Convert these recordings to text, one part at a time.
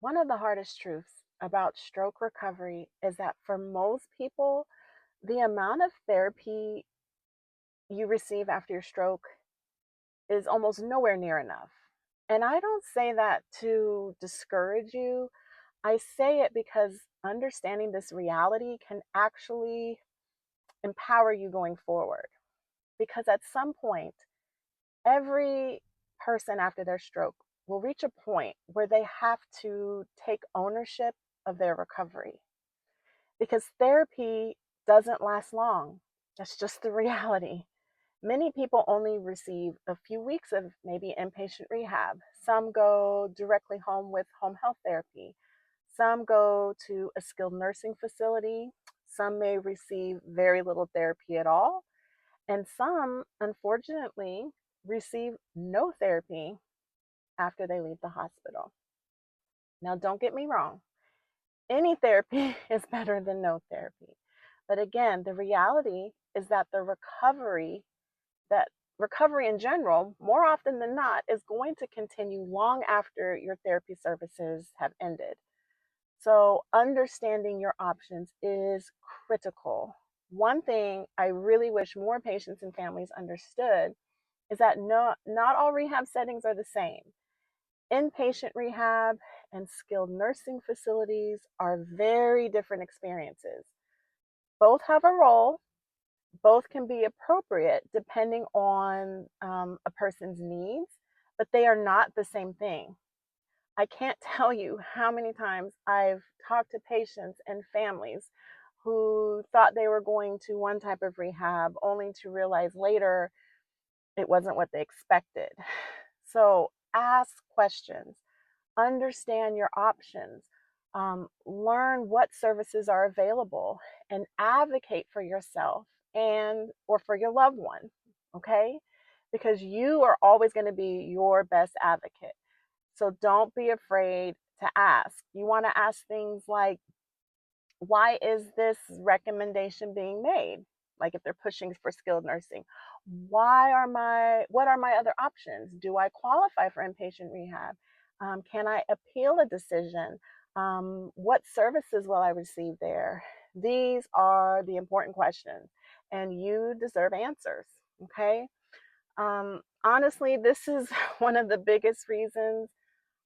One of the hardest truths about stroke recovery is that for most people, the amount of therapy you receive after your stroke is almost nowhere near enough. And I don't say that to discourage you. I say it because understanding this reality can actually empower you going forward. Because at some point, every person after their stroke will reach a point where they have to take ownership of their recovery because therapy doesn't last long. That's just the reality. Many people only receive a few weeks of maybe inpatient rehab. Some go directly home with home health therapy. Some go to a skilled nursing facility. Some may receive very little therapy at all. And some, unfortunately, receive no therapy after they leave the hospital. Now, don't get me wrong, any therapy is better than no therapy. But again, the reality is that that recovery in general, more often than not, is going to continue long after your therapy services have ended. So, understanding your options is critical. One thing I really wish more patients and families understood is that not all rehab settings are the same. Inpatient rehab and skilled nursing facilities are very different experiences. Both have a role, both can be appropriate depending on a person's needs, but they are not the same thing. I can't tell you how many times I've talked to patients and families who thought they were going to one type of rehab only to realize later it wasn't what they expected. So ask questions, understand your options, learn what services are available, and advocate for yourself and or for your loved one. Okay, because you are always going to be your best advocate. So don't be afraid to ask. You want to ask things like, why is this recommendation being made? Like if they're pushing for skilled nursing, what are my other options? Do I qualify for inpatient rehab? Can I appeal a decision? What services will I receive there? These are the important questions, and you deserve answers. Okay. Honestly, this is one of the biggest reasons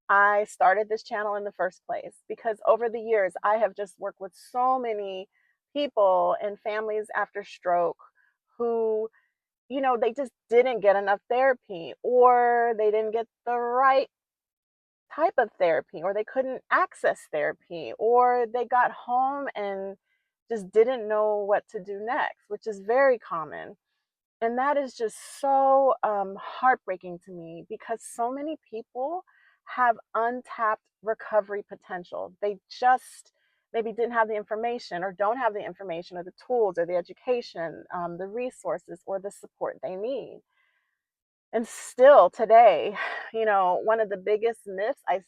I started this channel in the first place because over the years, I have just worked with so many people and families after stroke who, they just didn't get enough therapy or they didn't get the right type of therapy or they couldn't access therapy or they got home and just didn't know what to do next, which is very common. And that is just so heartbreaking to me because so many people have untapped recovery potential. They just maybe didn't have the information or don't have the information or the tools or the education, the resources or the support they need. And still today, one of the biggest myths I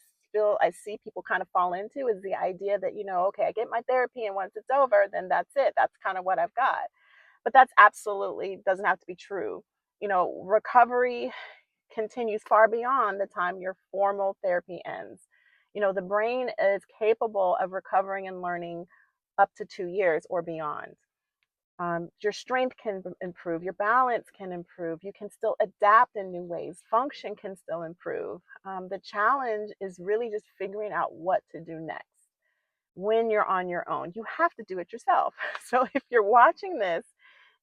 see people kind of fall into is the idea that, okay, I get my therapy and once it's over, then that's it. That's kind of what I've got. But that's absolutely doesn't have to be true. Recovery continues far beyond the time your formal therapy ends. The brain is capable of recovering and learning up to 2 years or beyond. Your strength can improve, your balance can improve, you can still adapt in new ways, function can still improve. The challenge is really just figuring out what to do next when you're on your own. You have to do it yourself. So if you're watching this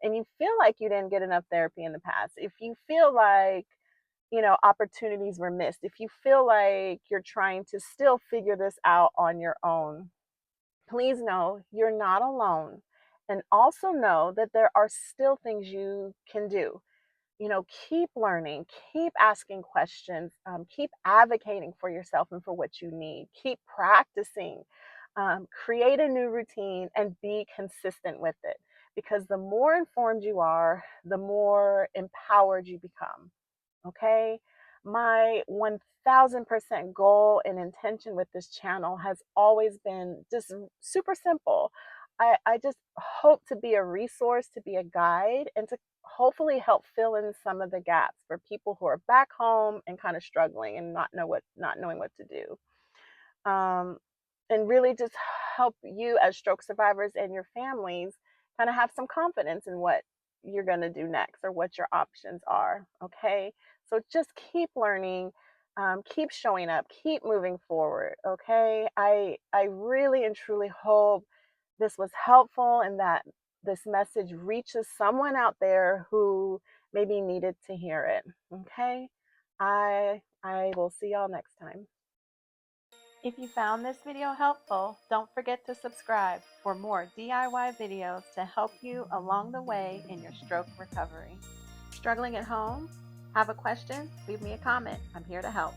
and you feel like you didn't get enough therapy in the past, if you feel like, opportunities were missed, if you feel like you're trying to still figure this out on your own, please know you're not alone. And also know that there are still things you can do. Keep learning, keep asking questions, keep advocating for yourself and for what you need, keep practicing, create a new routine, and be consistent with it. Because the more informed you are, the more empowered you become. Okay. My 1000% goal and intention with this channel has always been just super simple. I just hope to be a resource, to be a guide, and to hopefully help fill in some of the gaps for people who are back home and kind of struggling and not knowing what to do. um, and really just help you as stroke survivors and your families kind of have some confidence in what you're going to do next or what your options are. Okay. So just keep learning, keep showing up, keep moving forward. Okay. I really and truly hope this was helpful and that this message reaches someone out there who maybe needed to hear it. Okay. I will see y'all next time. If you found this video helpful, don't forget to subscribe for more DIY videos to help you along the way in your stroke recovery. Struggling at home? Have a question? Leave me a comment. I'm here to help.